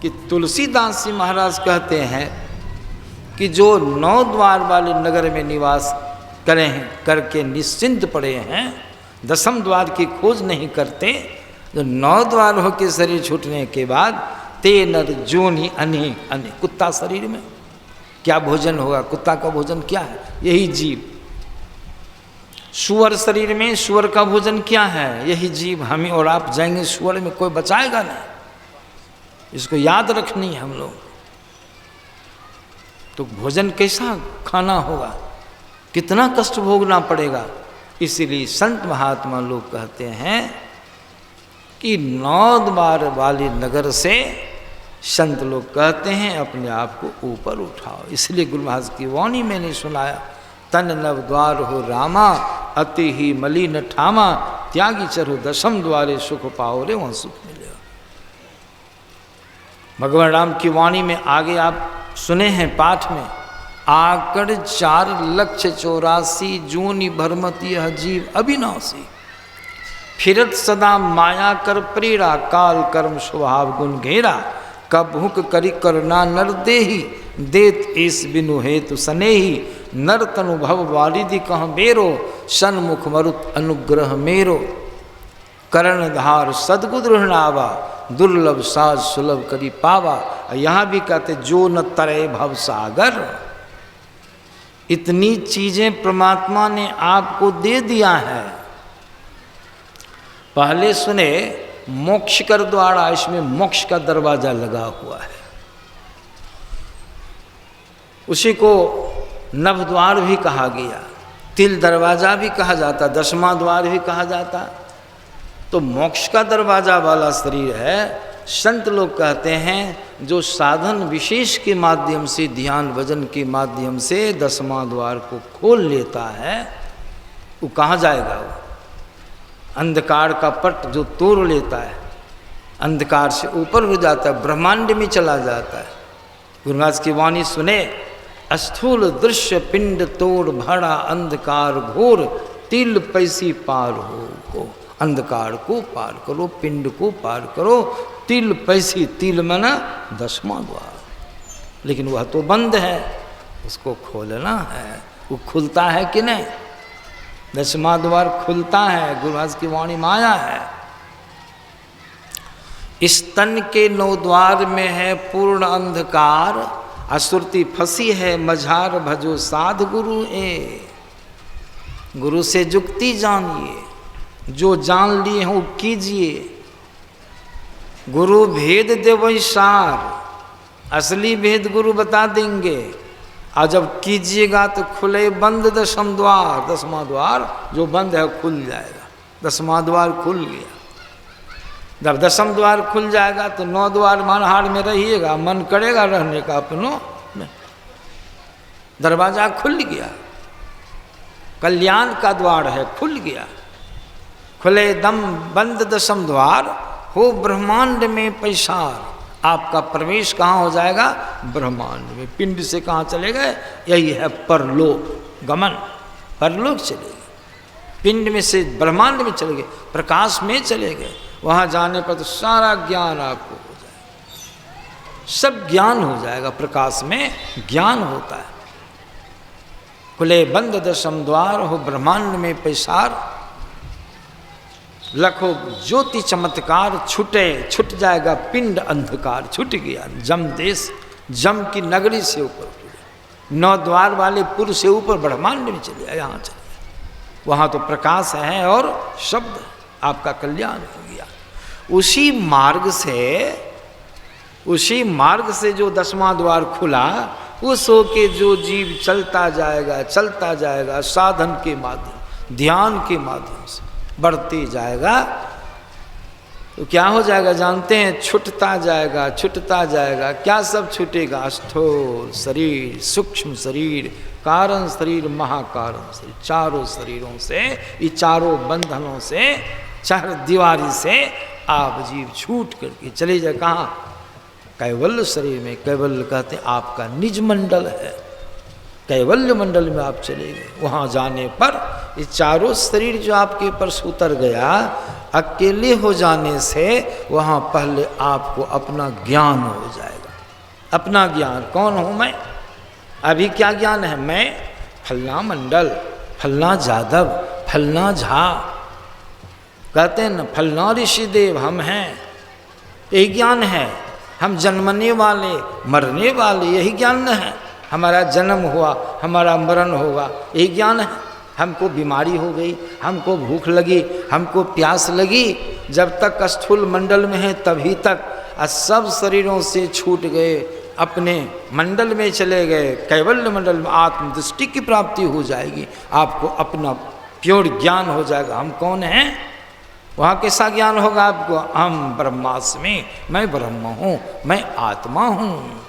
कि तुलसीदास जी महाराज कहते हैं कि जो 9 द्वार वाले नगर में निवास करे हैं, करके निश्चिंत पड़े हैं, 10वें द्वार की खोज नहीं करते, जो 9 द्वार हो के शरीर छूटने के बाद ते नर जोनि अनेक अनेक, कुत्ता शरीर में क्या भोजन होगा? कुत्ता का भोजन क्या है? यही जीव। सुअर शरीर में सुअर का भोजन क्या है? यही जीव। हमें और आप जाएंगे सुअर में, कोई बचाएगा नहीं। इसको याद रखनी है हम लोग। तो भोजन कैसा खाना होगा, कितना कष्ट भोगना पड़ेगा। इसीलिए संत महात्मा लोग कहते हैं कि 9 द्वार वाले नगर से संत लोग कहते हैं अपने आप को ऊपर उठाओ। इसलिए गुरु महाराज की वाणी मैंने सुनाया, तन नव द्वार हो रामा, अति ही मलिन ठामा, त्यागी चढ़ो 10वें द्वारे सुख पाओ रे, वहाँ सुख मिलेगा। भगवान राम की वाणी में आगे आप सुने हैं पाठ में, आकड़ 4,84,000 जूनि भरमति यह जीव अविनाशी, फिरत सदा माया कर प्रेरा, काल कर्म स्वभाव गुण घेरा, कब हुक करी करना नर देही, देत इस बिनु हेतु सनेही, नर तनु भव वारिधि कह बेरो, सन्मुख मरुत अनुग्रह मेरो, कर्णधार सद्गुद्रहणावा, दुर्लभ साज सुलभ करी पावा। यहाँ भी कहते जो न तरे भव सागर। इतनी चीजें परमात्मा ने आपको दे दिया है। पहले सुने मोक्ष कर द्वारा, इसमें मोक्ष का दरवाजा लगा हुआ है, उसी को नव द्वार भी कहा गया, तिल दरवाजा भी कहा जाता, 10वां द्वार भी कहा जाता। तो मोक्ष का दरवाजा वाला शरीर है। संत लोग कहते हैं जो साधन विशेष के माध्यम से, ध्यान भजन के माध्यम से 10वां द्वार को खोल लेता है, वो कहाँ जाएगा? वो अंधकार का पट जो तोड़ लेता है, अंधकार से ऊपर हो जाता है, ब्रह्मांड में चला जाता है। गुरु महाराज की वाणी सुने, स्थूल दृश्य पिंड तोड़ भरा, अंधकार घोर तिल पैसी पार हो। अंधकार को पार करो, पिंड को पार करो, तिल पैसी, तिल मना 10वां द्वार, लेकिन वह तो बंद है, उसको खोलना है। वो खुलता है कि नहीं? 10वां द्वार खुलता है। गुरु महाराज की वाणी माया है। इस तन के 9 द्वार में है पूर्ण अंधकार, असुरती फंसी है मझार, भजो साध गुरु ए। गुरु से जुक्ति जानिए, जो जान लिए हो कीजिए। गुरु भेद देवै सार, असली भेद गुरु बता देंगे। और जब कीजिएगा तो खुले बंद 10वां द्वार। 10वां द्वार जो बंद है खुल जाएगा। 10वां द्वार खुल गया। जब 10वां द्वार खुल जाएगा तो 9 द्वार मनहार में रहिएगा, मन करेगा रहने का अपनों में। दरवाजा खुल गया, कल्याण का द्वार है, खुल गया। खुले दम बंद 10वां द्वार, हो ब्रह्मांड में पैसार। आपका प्रवेश कहाँ हो जाएगा? ब्रह्मांड में। पिंड से कहाँ चले गए? यही है परलोक गमन, परलोक चले गए। पिंड में से ब्रह्मांड में चले गए, प्रकाश में चले गए। वहाँ जाने पर तो सारा ज्ञान आपको हो जाएगा, सब ज्ञान हो जाएगा। प्रकाश में ज्ञान होता है। खुले बंद 10वां द्वार, हो ब्रह्मांड में पैसार। लखो ज्योति चमत्कार, छूट जाएगा पिंड अंधकार। छूट गया जम देश, जम की नगरी से ऊपर 9 द्वार वाले पुर से ऊपर ब्रह्मांड में चले गया। यहाँ चले गया, वहाँ तो प्रकाश है और शब्द, आपका कल्याण हो गया। उसी मार्ग से जो 10वां द्वार खुला, उस होके जो जीव चलता जाएगा साधन के माध्यम, ध्यान के माध्यम से बढ़ते जाएगा, तो क्या हो जाएगा जानते हैं? छूटता जाएगा। क्या सब छूटेगा? स्थूल शरीर, सूक्ष्म शरीर, कारण शरीर, महाकारण शरीर। चारों शरीरों से, ये चारों बंधनों से, 4 दीवारी से आप जीव छूट करके चले जाए। कहाँ? कैवल्य शरीर में। कैवल्य कहते हैं आपका निज मंडल है। कैवल्य मंडल में आप चले गए। वहाँ जाने पर ये चारों शरीर जो आपके पर उतर गया, अकेले हो जाने से वहाँ पहले आपको अपना ज्ञान हो जाएगा। अपना ज्ञान, कौन हूँ मैं, अभी क्या ज्ञान है, मैं फलना मंडल, फलना जादव, फलना झा, कहते हैं न फलना ऋषिदेव हम हैं, यही ज्ञान है। हम जन्मने वाले मरने वाले, यही ज्ञान है। हमारा जन्म हुआ, हमारा मरण होगा, यही ज्ञान है। हमको बीमारी हो गई, हमको भूख लगी, हमको प्यास लगी, जब तक स्थूल मंडल में है तभी तक, और सब शरीरों से छूट गए, अपने मंडल में चले गए, कैवल्य मंडल में आत्मदृष्टि की प्राप्ति हो जाएगी, आपको अपना प्योर ज्ञान हो जाएगा। हम कौन हैं, वहाँ कैसा ज्ञान होगा आपको, हम ब्रह्मास्मि, मैं ब्रह्म हूँ, मैं आत्मा हूँ।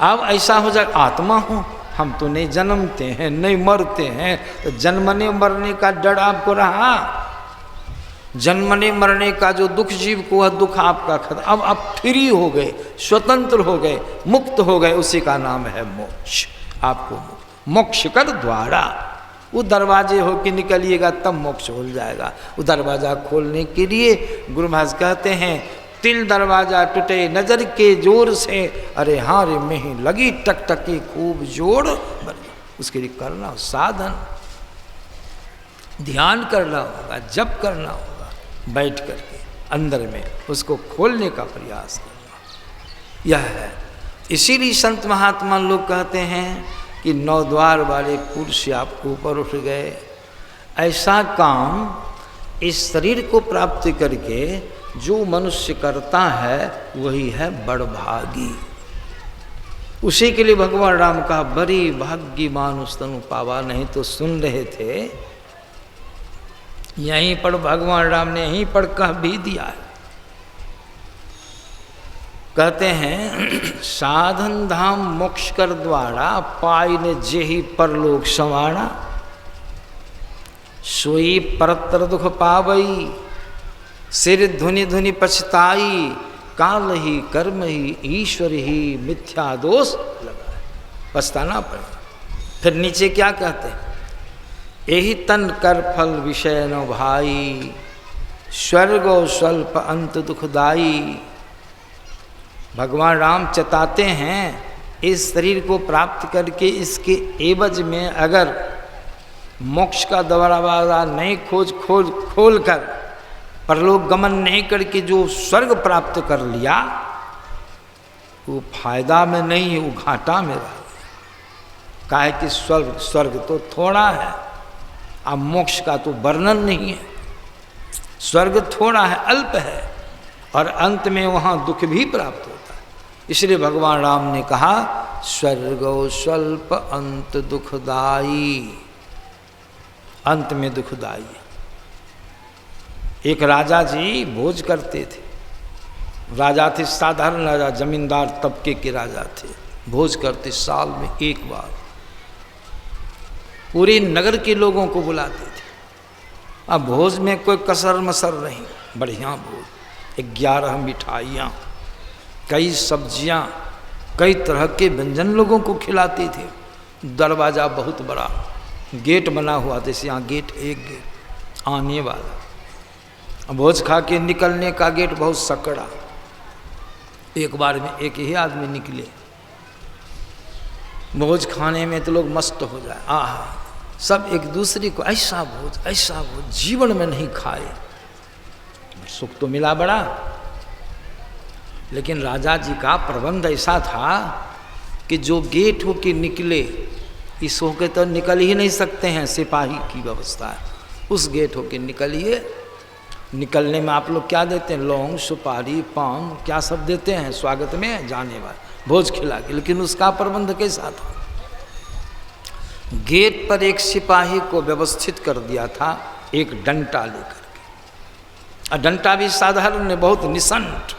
अब ऐसा हो जाए, आत्मा हूँ, हम तो नहीं जन्मते हैं, नहीं मरते हैं, तो जन्मने मरने का डर आपको रहा, जन्मने मरने का जो दुख जीव को, वह दुख आपका खत्म। अब आप फ्री हो गए, स्वतंत्र हो गए, मुक्त हो गए, उसी का नाम है मोक्ष। आपको मोक्ष कर द्वारा, वो दरवाजे हो के निकलिएगा तब मोक्ष हो जाएगा। वो दरवाज़ा खोलने के लिए गुरु महाराज कहते हैं, तिल दरवाजा टूटे नजर के जोर से, अरे हाँ रे में ही लगी टकटकी खूब जोड़, उसके लिए करना साधन, ध्यान करना होगा, जप करना होगा, बैठ करके अंदर में उसको खोलने का प्रयास करना, यह है। इसीलिए संत महात्मा लोग कहते हैं कि 9 द्वार वाले पुरुष आप ऊपर उठ गए। ऐसा काम इस शरीर को प्राप्त करके जो मनुष्य करता है वही है बड़भागी। उसी के लिए भगवान राम का बड़ी भाग्य मानुष तनु पावा, नहीं तो सुन रहे थे यहीं पर भगवान राम ने यहीं पर कह भी दिया है। कहते हैं साधन धाम मोक्ष कर द्वारा, पाई ने जेहि परलोक संवारा, सोई परतर दुख पावई, सिर धुनि धुनि पछताई, काल ही कर्म ही ईश्वर ही मिथ्या दोष लगा, पछताना पड़ेगा। फिर नीचे क्या कहते हैं, यही तन कर फल विषय न भाई, स्वर्गो स्वल्प अंत दुखदाई। भगवान राम चताते हैं, इस शरीर को प्राप्त करके इसके एवज में अगर मोक्ष का दरवाजा नहीं खोल कर, परलोक गमन नहीं करके जो स्वर्ग प्राप्त कर लिया, वो फायदा में नहीं है, वो घाटा में रहा। काहे कि स्वर्ग तो थोड़ा है, अब मोक्ष का तो वर्णन नहीं है। स्वर्ग थोड़ा है, अल्प है, और अंत में वहाँ दुख भी प्राप्त होता है। इसलिए भगवान राम ने कहा स्वर्गो स्वल्प अंत दुखदाई, अंत में दुखदाई। एक राजा जी भोज करते थे, राजा थे साधारण राजा, जमींदार तबके के राजा थे, भोज करते साल में एक बार, पूरे नगर के लोगों को बुलाते थे। अब भोज में कोई कसर मसर नहीं, बढ़िया भोज, 11 मिठाइयाँ, कई सब्जियाँ, कई तरह के व्यंजन लोगों को खिलाते थे। दरवाज़ा बहुत बड़ा, गेट बना हुआ, जैसे यहाँ गेट, एक गेट आने वाला, भोज खा के निकलने का गेट बहुत सकड़ा, एक बार में एक ही आदमी निकले। भोज खाने में तो लोग मस्त हो जाए, आहा, सब एक दूसरे को ऐसा भोज जीवन में नहीं खाए। सुख तो मिला बड़ा, लेकिन राजा जी का प्रबंध ऐसा था कि जो गेट हो के निकले, इस हो के तो निकल ही नहीं सकते हैं, सिपाही की व्यवस्था है, उस गेट हो के निकलिए। निकलने में आप लोग क्या देते हैं, लौंग सुपारी पान क्या सब देते हैं स्वागत में जाने वाले, भोज खिला के। लेकिन उसका प्रबंध कैसा था, गेट पर एक सिपाही को व्यवस्थित कर दिया था, एक डंटा लेकर के, और डंटा भी साधारण ने बहुत निसंट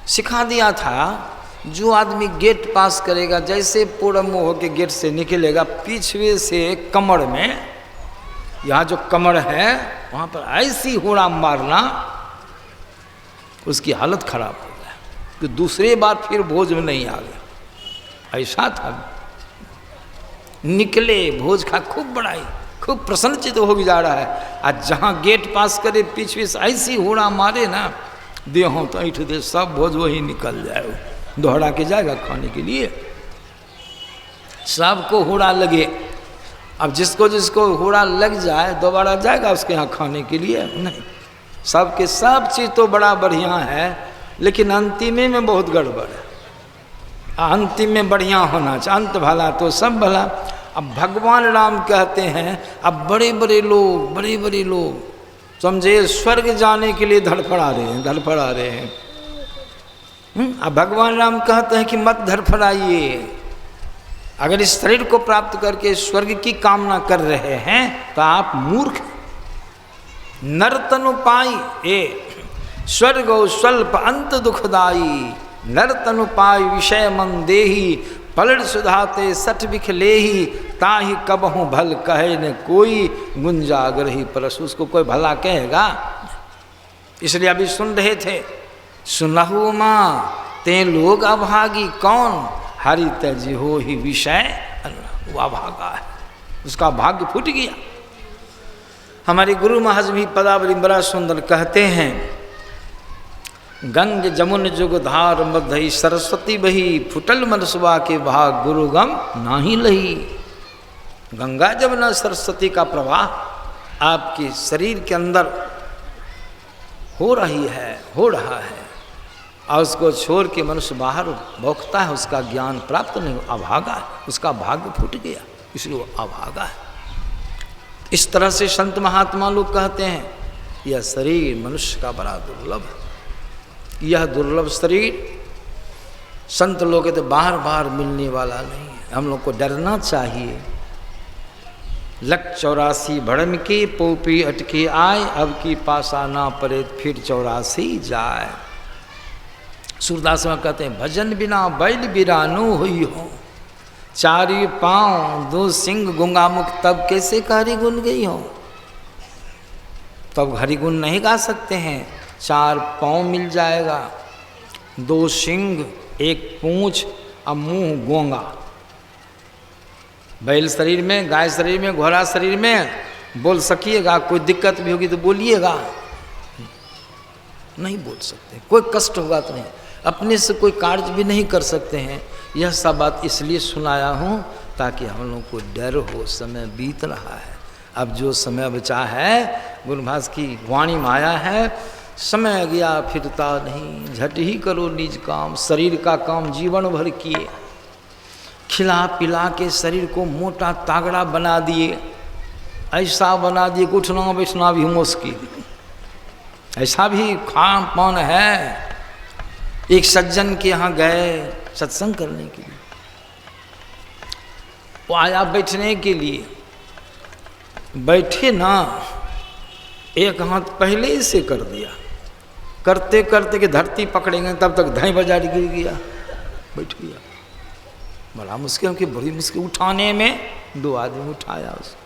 सिखा दिया था। जो आदमी गेट पास करेगा, जैसे पूर्ण मुँह होकर गेट से निकलेगा, पीछे से कमर में, यहाँ जो कमर है वहाँ पर ऐसी होड़ा मारना, उसकी हालत खराब हो गया कि दूसरे बार फिर भोज में नहीं आ गया। ऐसा था, निकले भोज खा, खूब बड़ाई, खूब प्रसन्नचित हो जा रहा है। आज जहाँ गेट पास करे पीछे से ऐसी होड़ा मारे ना, देहों तो ऐठ दे सब भोज वही निकल जाए, दोहरा के जाएगा खाने के लिए। सबको होड़ा लगे, अब जिसको जिसको होड़ा लग जाए दोबारा जाएगा उसके यहाँ खाने के लिए? नहीं। सबके सब चीज़ तो बड़ा बढ़िया है, लेकिन अंतिम में बहुत गड़बड़ है। अंतिम में बढ़िया होना चाहिए, अंत भला तो सब भला। अब भगवान राम कहते हैं, अब बड़े बड़े लोग समझे स्वर्ग जाने के लिए धड़फड़ा रहे हैं। अब भगवान राम कहते हैं कि मत धड़फड़ाइए, अगर इस शरीर को प्राप्त करके स्वर्ग की कामना कर रहे हैं तो आप मूर्ख। नरतनु पाई ए स्वर्गो स्वल्प अंत दुखदाई, नरतनु पाई विषय मन देही, पलट सुधाते सठ बिख लेही, ताही कबहू भल कहे न कोई, गुंजागर ही परस। उसको कोई भला कहेगा? इसलिए अभी सुन रहे थे, सुनहु माँ ते लोग अभागी कौन, हरि तज हो ही विषय। वो अभागा है, उसका भाग्य फूट गया। हमारे गुरु महाराज भी पदावली बड़ा सुंदर कहते हैं, गंग जमुन जुग धार मधई, सरस्वती बही फुटल मनसुबा के भाग, गुरुगम नाही लही। गंगा जमुना सरस्वती का प्रवाह आपके शरीर के अंदर हो रहा है, और उसको छोड़ के मनुष्य बाहर भौंकता है, उसका ज्ञान प्राप्त नहीं, अभागा है, उसका भाग्य फूट गया, इसलिए वो अभागा है। इस तरह से संत महात्मा लोग कहते हैं, यह शरीर मनुष्य का बड़ा दुर्लभ है। यह दुर्लभ शरीर संत लोग तो बार बार मिलने वाला नहीं है, हम लोग को डरना चाहिए। लक 84 भड़म के पोपी अटके आए, अब की पासा ना परे फिर 84 जाए। सूरदास में कहते हैं, भजन बिना बैल बिरानो हुई हो, चारी पाँव दो सिंह गुंगा मुख, तब कैसे हरि गुण गई हो। तब हरि गुण नहीं गा सकते हैं। 4 पाँव मिल जाएगा, 2 सिंह, 1 पूँछ और मुंह गोंगा। बैल शरीर में, गाय शरीर में, घोड़ा शरीर में बोल सकिएगा, कोई दिक्कत भी होगी तो बोलिएगा, नहीं बोल सकते, कोई कष्ट होगा तो नहीं, अपने से कोई कार्य भी नहीं कर सकते हैं। यह सब बात इसलिए सुनाया हूँ ताकि हम लोग को डर हो, समय बीत रहा है। अब जो समय बचा है, गुरु महाराज की वाणी में आया है, समय गया फिरता नहीं, झट ही करो निज काम। शरीर का काम जीवन भर किए, खिला पिला के शरीर को मोटा तागड़ा बना दिए, ऐसा बना दिए कि उठना बैठना भी मुश्किल। ऐसा भी खान पान है। एक सज्जन के यहाँ गए सत्संग करने के लिए, वो आया बैठने के लिए, बैठे ना, एक हाथ पहले ही से कर दिया, करते करते कि धरती पकड़ेंगे तब तक धाई बाजार गिर गया, बैठ गया। बड़ा मुश्किल कि बड़ी मुश्किल उठाने में, 2 आदमी उठाया उसको।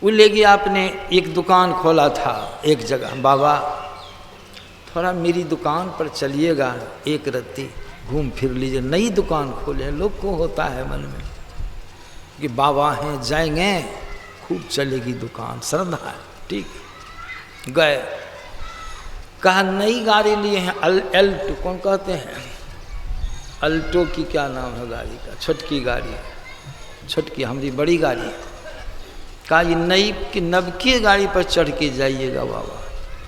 वो ले गया, आपने एक दुकान खोला था एक जगह, बाबा थोड़ा मेरी दुकान पर चलिएगा, एक रत्ती घूम फिर लीजिए। नई दुकान खोले, लोग को होता है मन में कि बाबा हैं, जाएंगे, खूब चलेगी दुकान, श्रद्धा है, ठीक। गए, कहा नई गाड़ी लिए हैं, अल्टो, कौन कहते हैं, अल्टो की क्या नाम है गाड़ी का, छोटकी गाड़ी, छोटकी हमारी बड़ी गाड़ी। कहा ये नई की नबकी गाड़ी पर चढ़ के जाइएगा बाबा,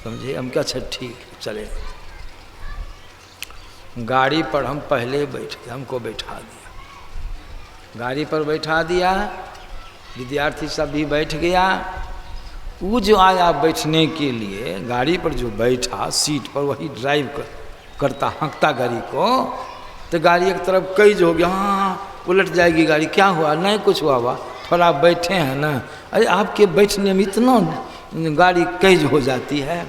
समझे। हम क्या, अच्छा ठीक चले। गाड़ी पर हम पहले बैठ गए, हमको बैठा दिया, गाड़ी पर बैठा दिया, विद्यार्थी सब भी बैठ गया। वो जो आया बैठने के लिए, गाड़ी पर जो बैठा सीट पर, वही ड्राइव करता हाँकता गाड़ी को, तो गाड़ी एक तरफ कैज हो गया, हाँ उलट जाएगी गाड़ी। क्या हुआ? नहीं कुछ हुआ बा, थोड़ा बैठे हैं ना। अरे आपके बैठने में इतना गाड़ी कैज हो जाती है,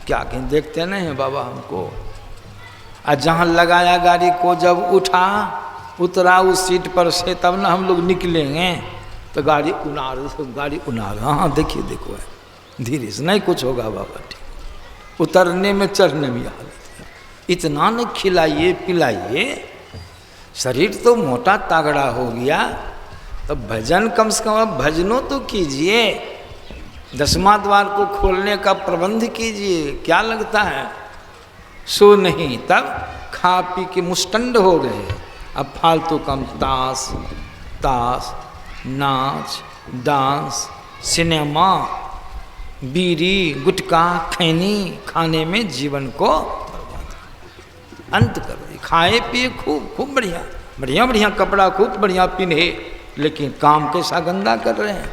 क्या कहीं देखते नहीं हैं बाबा हमको। और जहाँ लगाया गाड़ी को, जब उठा उतरा उस सीट पर से, तब ना हम लोग निकलेंगे, तो गाड़ी उनार, हाँ देखिए देखो है, धीरे से, नहीं कुछ होगा बाबा, ठीक। उतरने में चढ़ने में हालत है, इतना न खिलाइए पिलाइए, शरीर तो मोटा तागड़ा हो गया, तो भजन कम से कम अब भजनों तो कीजिए, 10वां द्वार को खोलने का प्रबंध कीजिए, क्या लगता है सो नहीं। तब खा पी के मुष्टंड हो गए, अब फालतू कम ताश नाच डांस सिनेमा बीड़ी गुटखा खैनी खाने में जीवन को अंत कर दे। खाए पिए खूब बढ़िया बढ़िया बढ़िया कपड़ा खूब बढ़िया पिन्हे, लेकिन काम कैसा गंदा कर रहे हैं।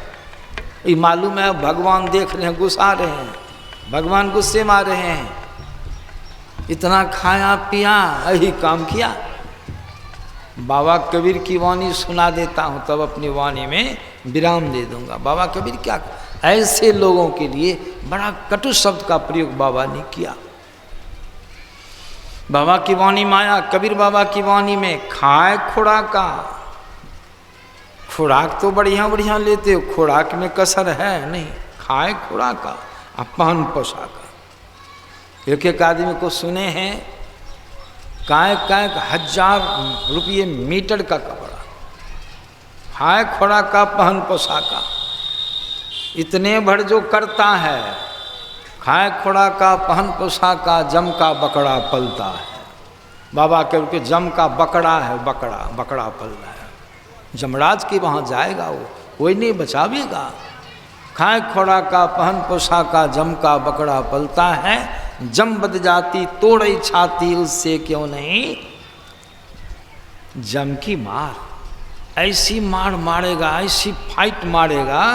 ये मालूम है भगवान देख रहे हैं, गुस्सा रहे हैं, भगवान गुस्से में आ रहे हैं। इतना खाया पिया यही काम किया। बाबा कबीर की वाणी सुना देता हूँ, तब अपनी वाणी में विराम दे दूंगा। बाबा कबीर क्या, ऐसे लोगों के लिए बड़ा कटु शब्द का प्रयोग बाबा ने किया। बाबा की वाणी में आया, कबीर बाबा की वाणी में खाए खुराका, खुराक तो बढ़िया बढ़िया लेते हो, खुराक में कसर है नहीं, खाए खुराका अपहन पोशाका। एक एक आदमी को सुने हैं काय 1000 रुपये मीटर का कपड़ा, खाए खुराका पहन पोशाका। इतने भर जो करता है, खाए खुराका पहन पोशाका, जम का बकड़ा पलता है। बाबा के जम का बकड़ा है, बकड़ा पल रहा है, जमराज के वहाँ जाएगा वो, कोई नहीं बचावेगा। खाए खुराका पहन पोशाका, जम का बकड़ा पलता है, जम बद जाती तोड़ई छाती, उससे क्यों नहीं जम की मार। ऐसी मार मारेगा, ऐसी फाइट मारेगा,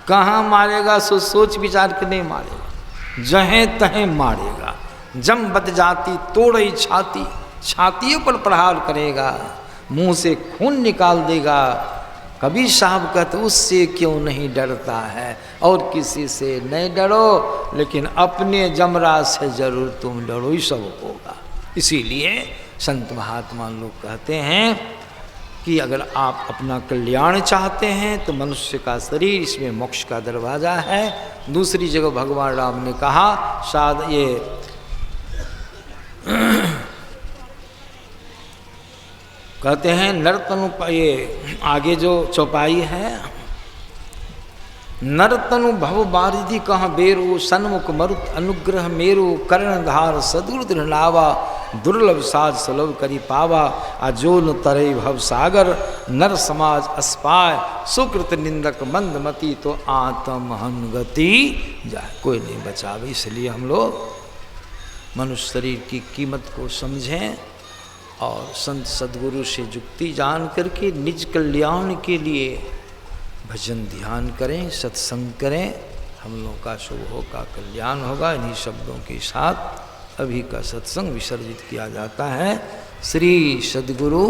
कहाँ मारेगा सो सोच विचार के नहीं मारेगा, जहें तहें मारेगा। जम बद जाती तोड़ई छाती, छातियों पर प्रहार करेगा, मुंह से खून निकाल देगा। कबीर साहब कहते उससे क्यों नहीं डरता है, और किसी से नहीं डरो, लेकिन अपने जमराज से जरूर तुम डरो, ही सब होगा। इसीलिए संत महात्मा लोग कहते हैं कि अगर आप अपना कल्याण चाहते हैं तो मनुष्य का शरीर, इसमें मोक्ष का दरवाज़ा है। दूसरी जगह भगवान राम ने कहा, शायद ये कहते हैं नरतनु, ये आगे जो चौपाई है, नरतनु भव बारिधि कहाँ बेरू, सन्मुख मरुत अनुग्रह मेरु, कर्णधार सदुर्दृढ़ नावा, दुर्लभ साज सुलभ करी पावा, अजोन तरई भव सागर, नर समाज अस्पाय, सुकृत निंदक मंदमती, तो आत्महन गति जाए, कोई नहीं बचावे। इसलिए हम लोग मनुष्य शरीर की कीमत को समझें और संत सद्गुरु से जुक्ति जान करके निज कल्याण के लिए भजन ध्यान करें, सत्संग करें, हम लोगों का शुभ होगा, कल्याण होगा। इन्हीं शब्दों के साथ अभी का सत्संग विसर्जित किया जाता है। श्री सद्गुरु